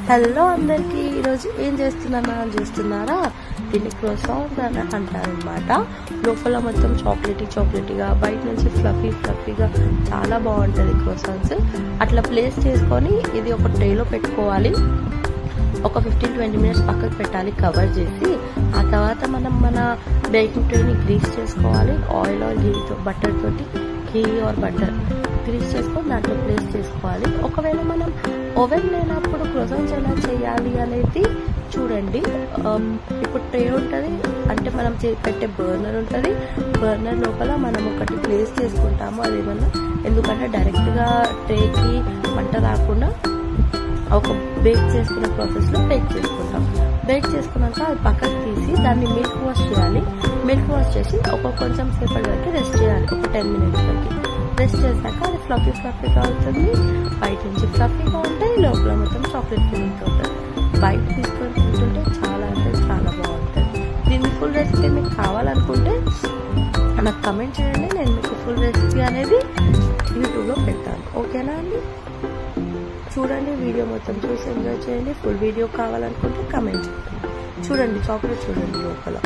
Hello అందరికీ, ఈరోజు ఏం చేస్తున్నారా? దీన్ని క్రోసాన్స్ అని అంటారనమాట. లోపల మొత్తం చాక్లెటీగా, బయట నుంచి ఫ్లఫీగా చాలా బాగుంటుంది క్రోసాన్స్. అట్లా ప్లేస్ చేసుకొని ఇది ఒక ట్రేలో పెట్టుకోవాలి. ఒక 15-20 మినిట్స్ పక్కకు పెట్టాలి కవర్ చేసి. ఆ తర్వాత మనం మన బేకింగ్ ట్రేని గ్రీస్ చేసుకోవాలి. ఆయిల్ గీతో బటర్ తోటి, ఘీ ఆర్ బటర్ గ్రీస్ చేసుకొని దాంట్లో ప్లేస్ చేసుకోవాలి. ఒకవేళ మనం ఓవెన్ లేనప్పుడు క్రోసాన్స్ ఎలా చేయాలి అనేది చూడండి. ఇప్పుడు ట్రే ఉంటుంది, అంటే మనం పెట్టే బర్నర్ ఉంటుంది. బర్నర్ లోపల మనం ఒకటి ప్లేస్ చేసుకుంటాము. అదేమన్నా ఎందుకంటే డైరెక్ట్గా ట్రేకి మంట రాకుండా ఒక బేక్ చేసుకునే ప్రాసెస్లో బేక్ చేసుకుంటాం. బేక్ చేసుకున్నాక అది పక్కకు తీసి దాన్ని మిల్క్ వాష్ చేయాలి. మిల్క్ వాష్ చేసి కొంచెం సేపటి వరకు రెస్ట్ చేయాలి. ఒక 10 మినిట్స్ వరకు రెస్ట్ చేశాక అది ఫ్లఫీగా అవుతుంది. బయట నుంచి ఫ్లఫీగా ఉంటుంది, లోపల మొత్తం చాక్లెట్ ఫీలింగ్తో ఉంటుంది. బయట తీసుకొని తింటుంటే చాలా బాగుంటుంది. దీని ఫుల్ రెసిపీ మీకు కావాలనుకుంటే నాకు కమెంట్ చేయండి. నేను మీకు ఫుల్ రెసిపీ అనేది యూట్యూబ్లో పెడతాను. ఓకేనా అండి? చూడండి, వీడియో మొత్తం చూసి ఎంజాయ్ చేయండి. ఫుల్ వీడియో కావాలనుకుంటే కమెంట్ చేయండి. చూడండి, చాక్లెట్ చూడండి లోపల.